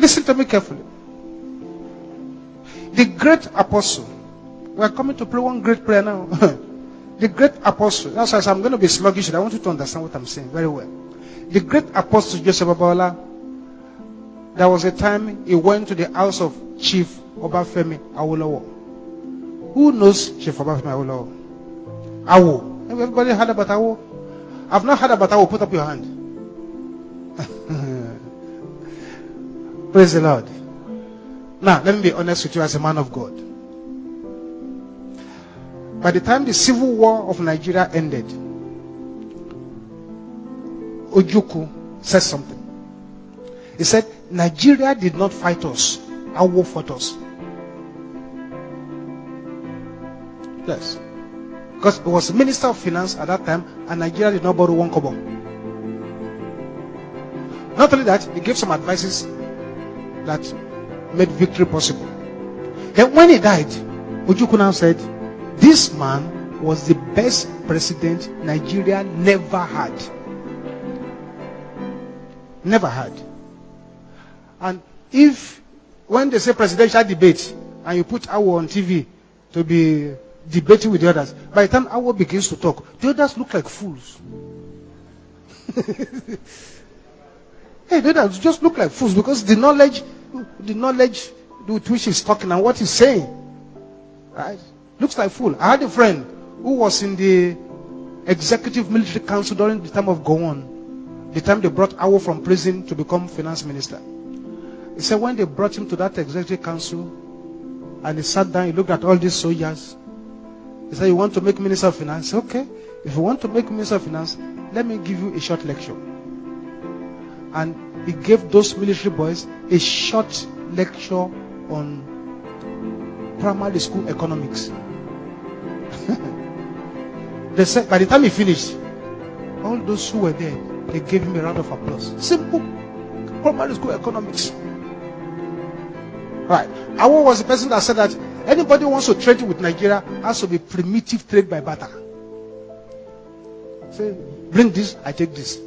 Listen to me carefully. The great apostle, we are coming to pray one great prayer now. The great apostle, that's why I'm going to be sluggish. I want you to understand what I'm saying very well. The great apostle Joseph Babalola, there was a time he went to the house of Chief Obafemi Awolowo. Who knows Chief Obafemi Awolowo? Awo. Everybody heard about Awo? I've not heard about Awo. Put up your hand. Praise the Lord. Now, let me be honest with you as a man of God. By the time the civil war of Nigeria ended, Ojukwu said something. He said, Nigeria did not fight us. Awo fought us. Yes. Because he was Minister of Finance at that time, and Nigeria did not borrow 1 kobo. Not only that, he gave some advices that made victory possible. Then when he died, Ojukwu now said, this man was the best president Nigeria never had. Never had. And if, when they say presidential debate, and you put Awo on TV to be debating with the others, by the time Awo begins to talk, the others look like fools. Hey, the others just look like fools because the knowledge with which he's talking and what he's saying, right, looks like fool. I had a friend who was in the executive military council during the time of Gowon, the time they brought Awo from prison to become finance minister. He said when they brought him to that executive council and he sat down, he looked at all these soldiers. He said, you want to make minister of finance? Okay, if you want to make minister of finance, let me give you a short lecture. And he gave those military boys a short lecture on primary school economics. They said by the time he finished, all those who were there, they gave him a round of applause. Simple primary school economics. Right. Awo was the person that said that anybody who wants to trade with Nigeria has to be primitive trade by barter. Say, bring this, I take this.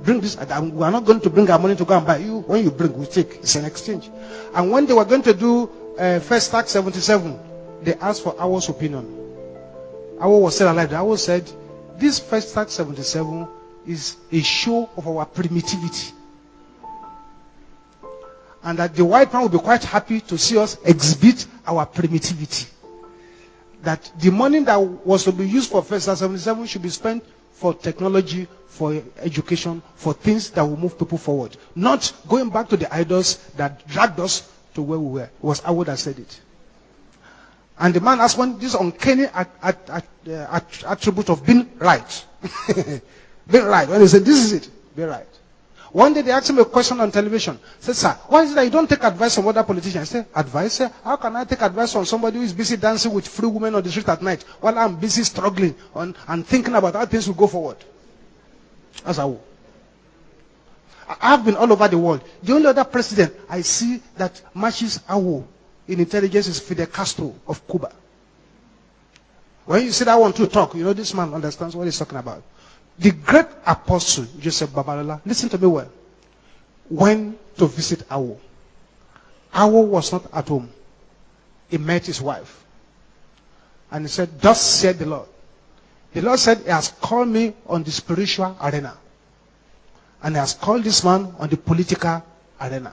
Bring this, we are not going to bring our money to go and buy. You, when you bring, we take. It's an exchange. And when they were going to do First Tax 77, they asked for Awo's opinion. Awo was still alive. Awo said, this First Tax 77 is a show of our primitivity. And that the white man will be quite happy to see us exhibit our primitivity. That the money that was to be used for First Tax 77 should be spent for technology, for education, for things that will move people forward. Not going back to the idols that dragged us to where we were. It was Awo that said it. And the man asked one, this uncanny attribute of being right. Being right. When he said, this is it, be right. One day they asked him a question on television. He said, sir, why is it that you don't take advice from other politicians? I said, advice? Sir? How can I take advice from somebody who is busy dancing with free women on the street at night while I'm busy struggling and thinking about how things will go forward? That's how. I've been all over the world. The only other president I see that matches Awo in intelligence is Fidel Castro of Cuba. When you see that one to talk, you know this man understands what he's talking about. The great apostle, Joseph Babalola, listen to me well, went to visit Awo. Awo was not at home. He met his wife. And he said, thus said the Lord. The Lord said, he has called me on the spiritual arena. And he has called this man on the political arena.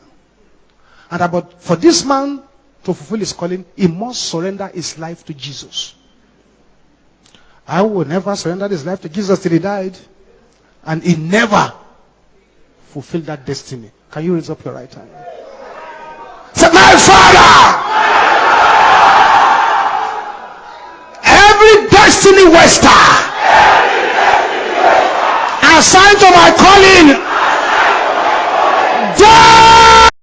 And about for this man to fulfill his calling, he must surrender his life to Jesus. I will never surrender his life to Jesus till he died. And he never fulfilled that destiny. Can you raise up your right hand? Say, my Father! Every destiny waster assigned to my calling